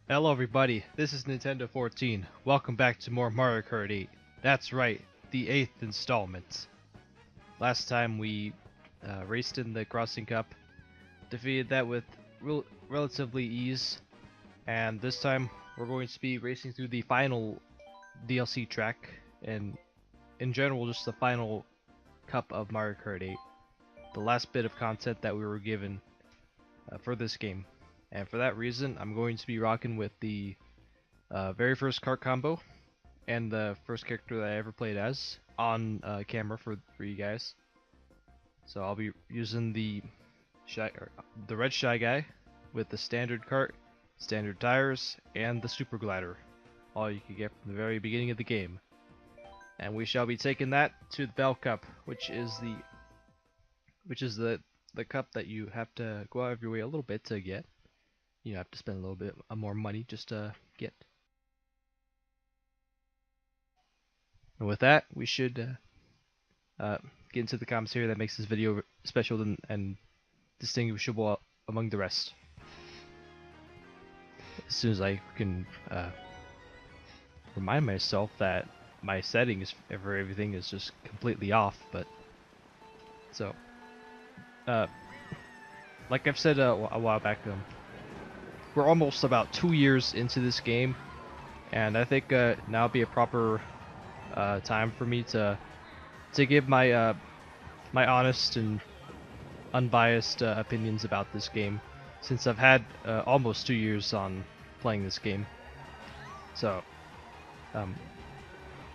Hello everybody, this is Nintendo 14. Welcome back to more Mario Kart 8. That's right, the 8th installment. Last time we raced in the Crossing Cup, defeated that with relatively ease, and this time we're going to be racing through the final DLC track, and in general just the final cup of Mario Kart 8. The last bit of content that we were given for this game. And for that reason, I'm going to be rocking with the very first kart combo and the first character that I ever played as on camera for you guys. So I'll be using the red Shy Guy with the standard kart, standard tires, and the super glider. All you can get from the very beginning of the game. And we shall be taking that to the Bell Cup, which is the cup that you have to go out of your way a little bit to get. You have to spend a little bit more money just to get. And with that, we should get into the commentary that makes this video special and distinguishable among the rest. As soon as I can remind myself that my settings for everything is just completely off, but so like I've said a while back, we're almost about 2 years into this game, and I think now would be a proper time for me to give my my honest and unbiased opinions about this game, since I've had almost 2 years on playing this game. So,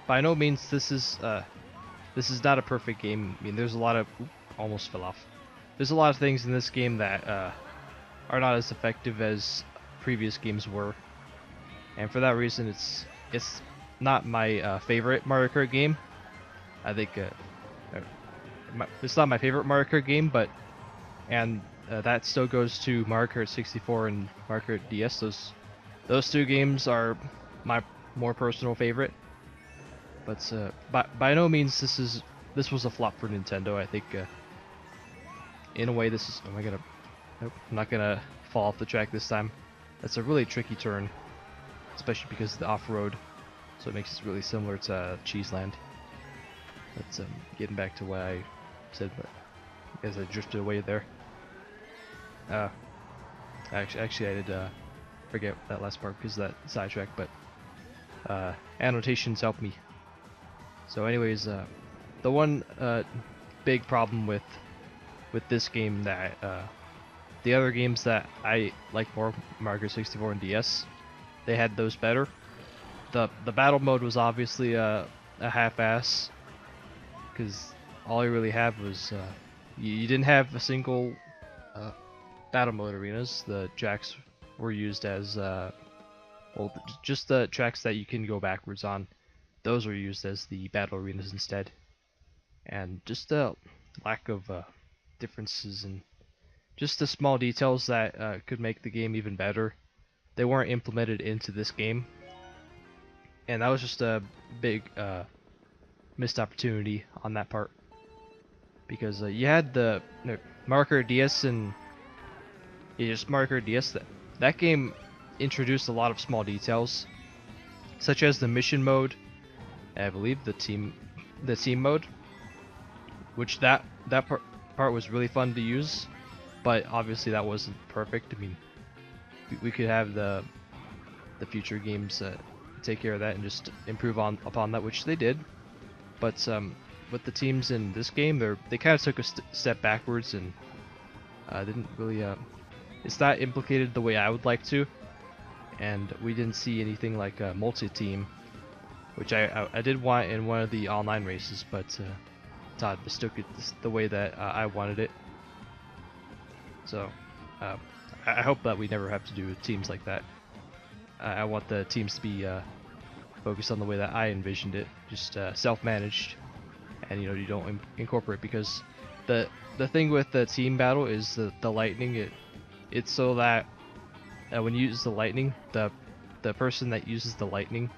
by no means this is not a perfect game. I mean, there's a lot of almost fell off. There's a lot of things in this game that are not as effective as previous games were, and for that reason, it's not my favorite Mario Kart game. I think it's not my favorite Mario Kart game, but that still goes to Mario Kart 64 and Mario Kart DS. Those two games are my more personal favorite. But by no means this was a flop for Nintendo. I think in a way this is. Am I gonna? Nope, I'm not gonna fall off the track this time. That's a really tricky turn, especially because of the off-road, so it makes it really similar to Cheese Land. That's getting back to what I said, but as I drifted away there. Actually, I did forget that last part because of that sidetrack, but annotations help me. So, anyways, the one big problem with this game that the other games that I like more, Mario Kart 64 and DS, they had those better. The battle mode was obviously a half-ass, because all you really had was you didn't have a single battle mode arenas. The tracks were used as well, just the tracks that you can go backwards on. Those were used as the battle arenas instead, and just a lack of differences and just the small details that could make the game even better. They weren't implemented into this game, and that was just a big missed opportunity on that part, because you had the Mario Kart DS and just Mario Kart DS. That game introduced a lot of small details, such as the mission mode. I believe the team mode, which that part was really fun to use, but obviously that wasn't perfect. I mean, we could have the future games take care of that and just improve upon that, which they did. But with the teams in this game, they kind of took a step backwards and didn't really. It's not implicated the way I would like to, and we didn't see anything like a multi-team, which I did want in one of the online races, but Todd mistook it the way that I wanted it. So I hope that we never have to do teams like that. I want the teams to be focused on the way that I envisioned it, just self-managed, and you don't incorporate, because the thing with the team battle is the lightning. It's so that when you use the lightning, the person that uses the lightning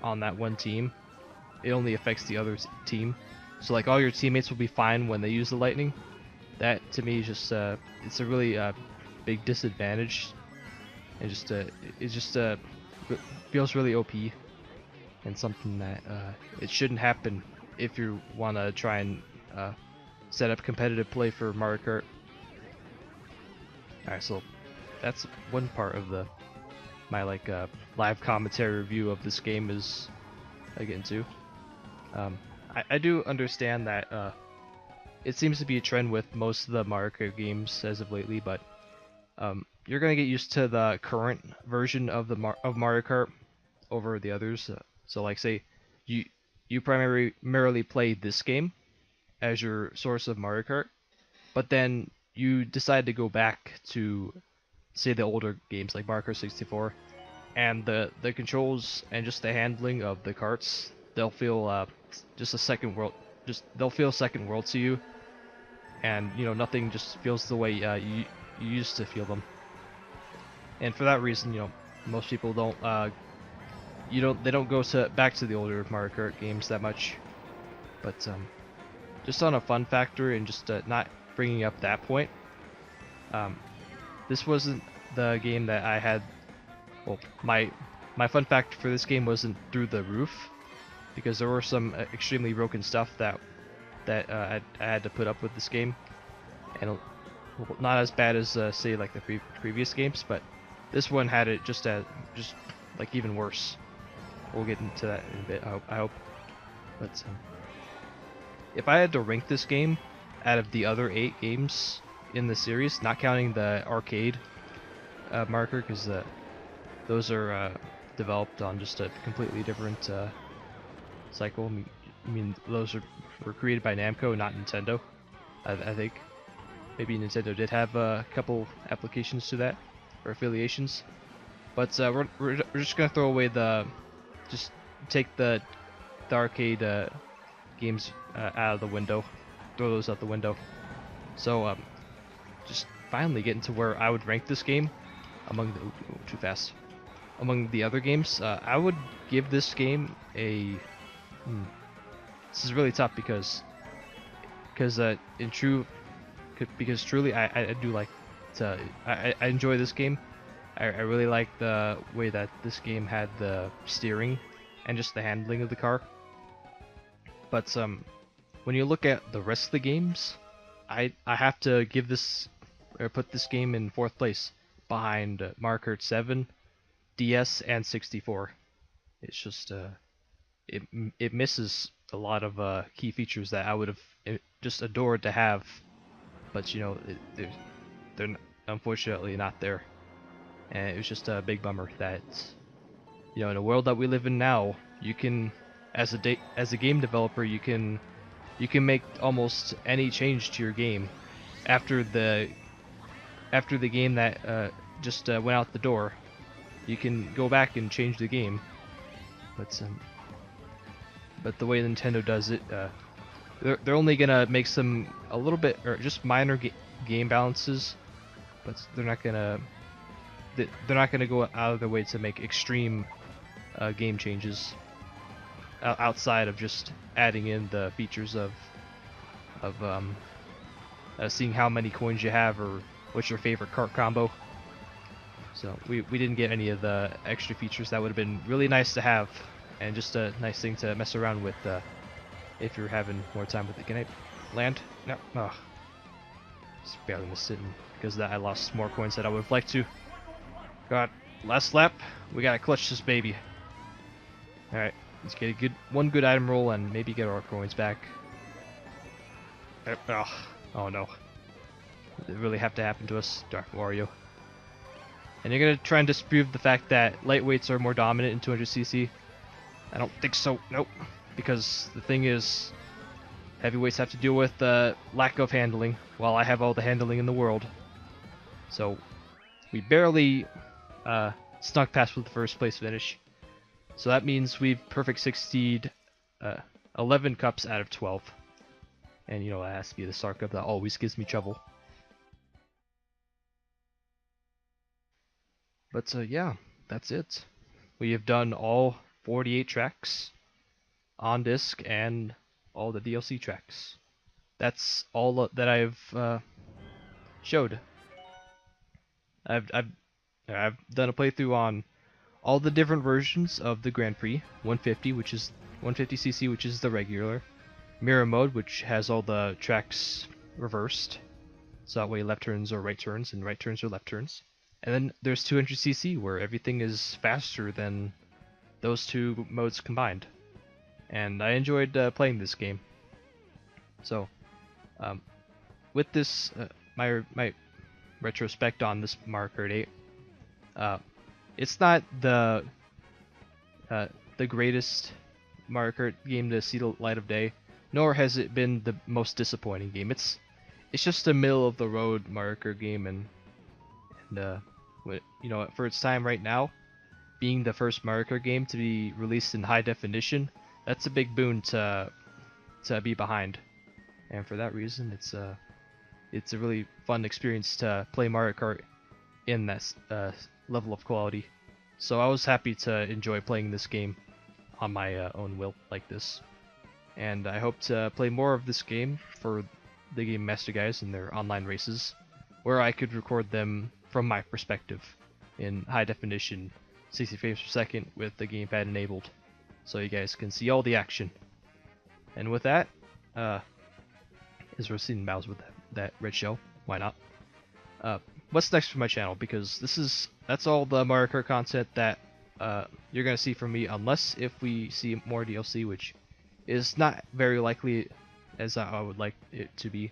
on that one team, it only affects the other team. So like all your teammates will be fine when they use the lightning. That to me is just it's a really big disadvantage and just it just feels really OP, and something that it shouldn't happen if you want to try and set up competitive play for Mario Kart. Alright, so that's one part of the my live commentary review of this game is I get into. I do understand that it seems to be a trend with most of the Mario Kart games as of lately, but you're gonna get used to the current version of of Mario Kart over the others. So like say you primarily play this game as your source of Mario Kart, but then you decide to go back to say the older games like Mario Kart 64, and the controls and just the handling of the carts, they'll feel just a second world, just they'll feel second world to you, and you know nothing just feels the way you used to feel them. And for that reason, you know, most people don't they don't go to back to the older Mario Kart games that much. But just on a fun factor and just not bringing up that point, um, this wasn't the game that I had. Well, my fun factor for this game wasn't through the roof, because there were some extremely broken stuff that I had to put up with this game, and not as bad as say like the previous games, but this one had it just like even worse. We'll get into that in a bit, I hope. But if I had to rank this game out of the other 8 games in the series, not counting the arcade marker, because those are developed on just a completely different cycle. I mean those were created by Namco, not Nintendo. I think maybe Nintendo did have a couple applications to that or affiliations, but we're just gonna throw away just take the arcade games out of the window, throw those out the window. So just finally getting to where I would rank this game among the too fast among the other games. I would give this game a. This is really tough because truly I do like to I enjoy this game. I really like the way that this game had the steering and just the handling of the car. But when you look at the rest of the games, I have to give this or put this game in 4th place behind Mario Kart 7, DS, and 64. It's just it misses a lot of key features that I would have just adored to have, but you know they're unfortunately not there. And it was just a big bummer that, you know, in a world that we live in now, you can, as a game developer, you can make almost any change to your game after the game that just went out the door. You can go back and change the game, but the way Nintendo does it, they're only gonna make some a little bit or just minor game balances, but they're not gonna go out of their way to make extreme game changes outside of just adding in the features of seeing how many coins you have or what's your favorite cart combo. So we didn't get any of the extra features that would have been really nice to have, and just a nice thing to mess around with if you're having more time with it. Can I land? No. Oh. Just barely missed it, and because of that I lost more coins than I would have liked to. God, last lap. We gotta clutch this baby. Alright, let's get one good item roll and maybe get our coins back. Oh no. Did it really have to happen to us, Dark Wario? And you're gonna try and disprove the fact that lightweights are more dominant in 200cc? I don't think so, nope. Because the thing is, heavyweights have to deal with lack of handling, while I have all the handling in the world. So, we barely snuck past with the 1st place finish. So that means we've perfect 16'd 11 cups out of 12. And you know, that has to be the Star Cup that always gives me trouble. But yeah, that's it. We have done all 48 tracks on disc and all the DLC tracks. That's all that I've showed. I've I've done a playthrough on all the different versions of the Grand Prix, 150, which is 150cc, which is the regular, mirror mode, which has all the tracks reversed, so that way left turns are right turns and right turns are left turns. And then there's 200cc, where everything is faster than those two modes combined. And I enjoyed playing this game. So, um, with this, my retrospect on this Mario Kart 8, it's not the greatest Mario Kart game to see the light of day, nor has it been the most disappointing game. It's just a middle of the road Mario Kart game, and you know, for its time right now, being the first Mario Kart game to be released in high definition, that's a big boon to be behind. And for that reason, it's a really fun experience to play Mario Kart in that level of quality. So I was happy to enjoy playing this game on my own will like this. And I hope to play more of this game for the Game Master guys in their online races, where I could record them from my perspective in high definition, 60 frames per second with the gamepad enabled, so you guys can see all the action. And with that, as we're seeing Mouse with that red shell, why not? What's next for my channel? Because that's all the Mario Kart content that you're gonna see from me, unless if we see more DLC, which is not very likely as I would like it to be.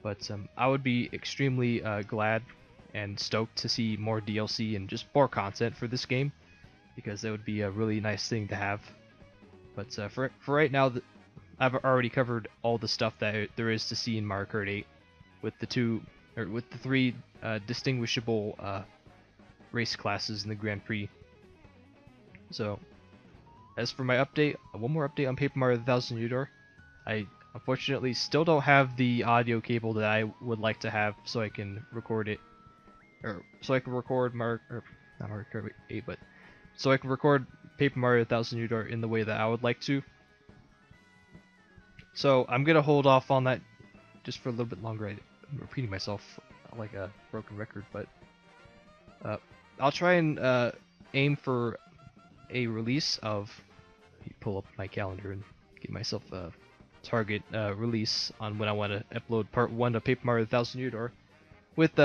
But I would be extremely glad and stoked to see more DLC and just more content for this game, because that would be a really nice thing to have. But for right now, I've already covered all the stuff that there is to see in Mario Kart 8, with the three distinguishable race classes in the Grand Prix. So, as for my update, one more update on Paper Mario: The Thousand Year Door. I unfortunately still don't have the audio cable that I would like to have, so I can record it, or so I can record not Mario Kart 8, but so I can record Paper Mario: The Thousand Year Door in the way that I would like to. So I'm gonna hold off on that just for a little bit longer. I'm repeating myself like a broken record, but I'll try and aim for a release of. Pull up my calendar and give myself a target release on when I want to upload part 1 of Paper Mario: The Thousand Year Door, with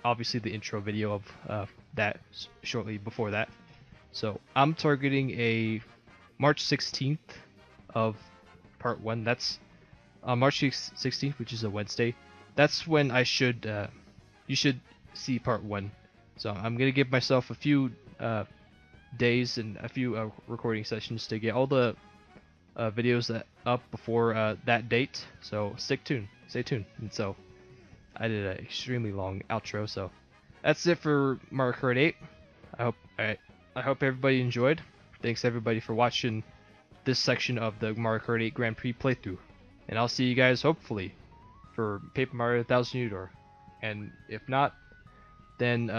obviously the intro video of that shortly before that. So I'm targeting a March 16th of part 1. That's on March 16th, which is a Wednesday. That's when you should see part 1. So I'm gonna give myself a few days and a few recording sessions to get all the videos that up before that date. So stay tuned. And so I did an extremely long outro. So that's it for Mario Kart 8. I hope everybody enjoyed. Thanks everybody for watching this section of the Mario Kart 8 Grand Prix playthrough. And I'll see you guys hopefully for Paper Mario: 1000 Year Door. And if not, then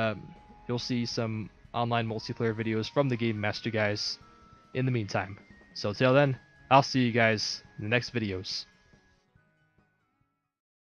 you'll see some online multiplayer videos from the Game Master guys in the meantime. So till then, I'll see you guys in the next videos.